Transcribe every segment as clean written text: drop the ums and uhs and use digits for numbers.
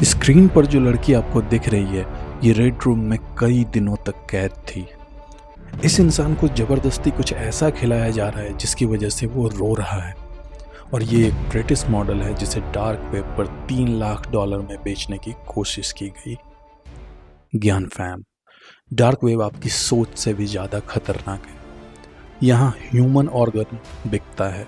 Screen पर जो लड़की आपको दिख रही है, ये रेड रूम में कई दिनों तक कैद थी। इस इंसान को ज़बरदस्ती कुछ ऐसा खिलाया जा रहा है जिसकी वजह से वो रो रहा है। और ये एक ब्रिटिश मॉडल है जिसे डार्क वेब पर $3 लाख में बेचने की कोशिश की गई। ज्ञान फैम, डार्क वेब आपकी सोच से भी ज़्यादा खतरनाक है। यहाँ ह्यूमन ऑर्गन बिकता है,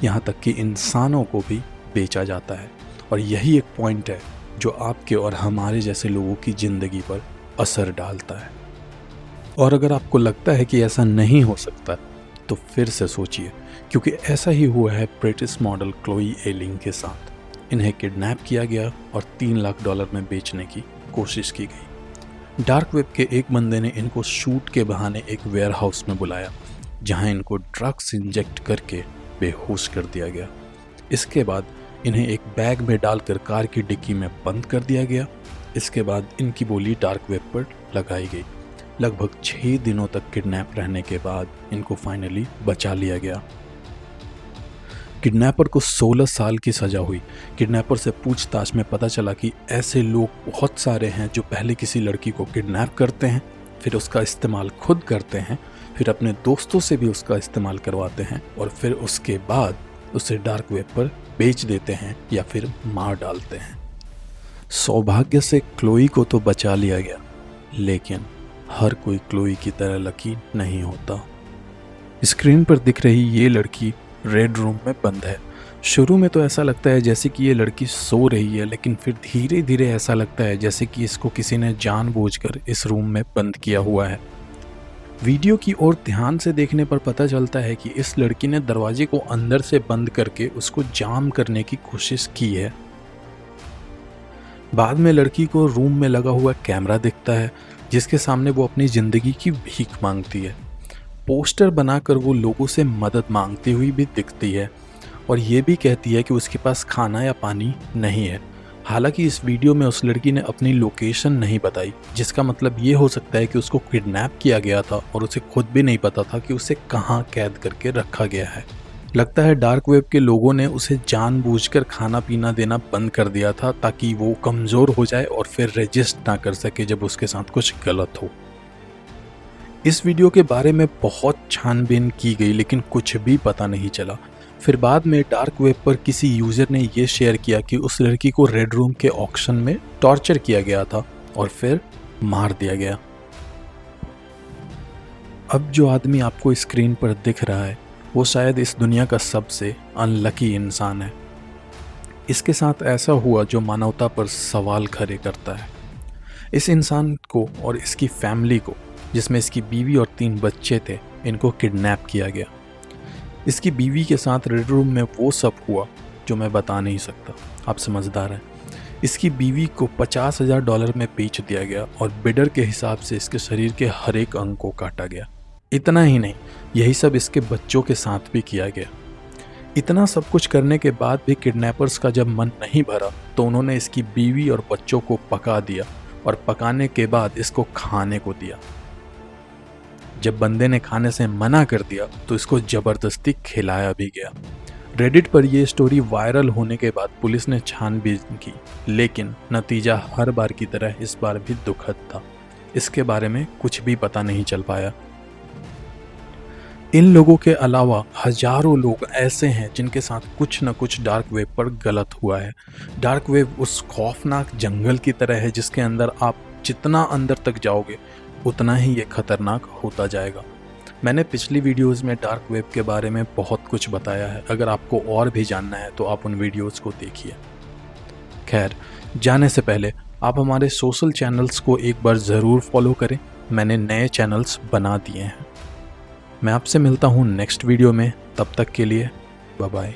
यहाँ तक कि इंसानों को भी बेचा जाता है। और यही एक पॉइंट है जो आपके और हमारे जैसे लोगों की ज़िंदगी पर असर डालता है। और अगर आपको लगता है कि ऐसा नहीं हो सकता तो फिर से सोचिए, क्योंकि ऐसा ही हुआ है ब्रिटिश मॉडल क्लोई एलिंग के साथ। इन्हें किडनैप किया गया और $3 लाख में बेचने की कोशिश की गई। डार्क वेब के एक बंदे ने इनको शूट के बहाने एक वेयर हाउस में बुलाया, जहां इनको ड्रग्स इंजेक्ट करके बेहोश कर दिया गया। इसके बाद इन्हें एक बैग में डालकर कार की डिक्की में बंद कर दिया गया। इसके बाद इनकी बोली डार्क वेब पर लगाई गई। लगभग 6 दिनों तक किडनैप रहने के बाद इनको फाइनली बचा लिया गया। किडनैपर को 16 साल की सज़ा हुई। किडनैपर से पूछताछ में पता चला कि ऐसे लोग बहुत सारे हैं जो पहले किसी लड़की को किडनैप करते हैं, फिर उसका इस्तेमाल खुद करते हैं, फिर अपने दोस्तों से भी उसका इस्तेमाल करवाते हैं और फिर उसके बाद उसे डार्क वेब पर बेच देते हैं या फिर मार डालते हैं। सौभाग्य से क्लोई को तो बचा लिया गया, लेकिन हर कोई क्लोई की तरह लकी नहीं होता। स्क्रीन पर दिख रही ये लड़की रेड रूम में बंद है। शुरू में तो ऐसा लगता है जैसे कि ये लड़की सो रही है, लेकिन फिर धीरे धीरे ऐसा लगता है जैसे कि इसको किसी ने जानबूझकर इस रूम में बंद किया हुआ है। वीडियो की ओर ध्यान से देखने पर पता चलता है कि इस लड़की ने दरवाजे को अंदर से बंद करके उसको जाम करने की कोशिश की है। बाद में लड़की को रूम में लगा हुआ कैमरा दिखता है, जिसके सामने वो अपनी ज़िंदगी की भीख मांगती है। पोस्टर बनाकर वो लोगों से मदद मांगती हुई भी दिखती है और ये भी कहती है कि उसके पास खाना या पानी नहीं है। हालांकि इस वीडियो में उस लड़की ने अपनी लोकेशन नहीं बताई, जिसका मतलब ये हो सकता है कि उसको किडनैप किया गया था और उसे खुद भी नहीं पता था कि उसे कहाँ कैद करके रखा गया है। लगता है डार्क वेब के लोगों ने उसे जानबूझकर खाना पीना देना बंद कर दिया था ताकि वो कमज़ोर हो जाए और फिर रजिस्ट ना कर सके जब उसके साथ कुछ गलत हो। इस वीडियो के बारे में बहुत छानबीन की गई, लेकिन कुछ भी पता नहीं चला। फिर बाद में डार्क वेब पर किसी यूज़र ने ये शेयर किया कि उस लड़की को रेड रूम के ऑक्शन में टॉर्चर किया गया था और फिर मार दिया गया। अब जो आदमी आपको स्क्रीन पर दिख रहा है वो शायद इस दुनिया का सबसे अनलकी इंसान है। इसके साथ ऐसा हुआ जो मानवता पर सवाल खड़े करता है। इस इंसान को और इसकी फैमिली को, जिसमें इसकी बीवी और 3 बच्चे थे, इनको किडनैप किया गया। इसकी बीवी के साथ रेड रूम में वो सब हुआ जो मैं बता नहीं सकता, आप समझदार हैं। इसकी बीवी को $50,000 में बेच दिया गया और बिडर के हिसाब से इसके शरीर के हर एक अंग को काटा गया। इतना ही नहीं, यही सब इसके बच्चों के साथ भी किया गया। इतना सब कुछ करने के बाद भी किडनैपर्स का जब मन नहीं भरा तो उन्होंने इसकी बीवी और बच्चों को पका दिया और पकाने के बाद इसको खाने को दिया। जब बंदे ने खाने से मना कर दिया तो इसको ज़बरदस्ती खिलाया भी गया। रेडिट पर यह स्टोरी वायरल होने के बाद पुलिस ने छानबीन की, लेकिन नतीजा हर बार की तरह इस बार भी दुखद था। इसके बारे में कुछ भी पता नहीं चल पाया। इन लोगों के अलावा हजारों लोग ऐसे हैं जिनके साथ कुछ न कुछ डार्क वेब पर गलत हुआ है। डार्क वेब उस खौफनाक जंगल की तरह है जिसके अंदर आप जितना अंदर तक जाओगे उतना ही ये खतरनाक होता जाएगा। मैंने पिछली वीडियोस में डार्क वेब के बारे में बहुत कुछ बताया है। अगर आपको और भी जानना है तो आप उन वीडियोस को देखिए। खैर, जाने से पहले आप हमारे सोशल चैनल्स को एक बार ज़रूर फॉलो करें। मैंने नए चैनल्स बना दिए हैं। मैं आपसे मिलता हूँ नेक्स्ट वीडियो में। तब तक के लिए बाय बाय।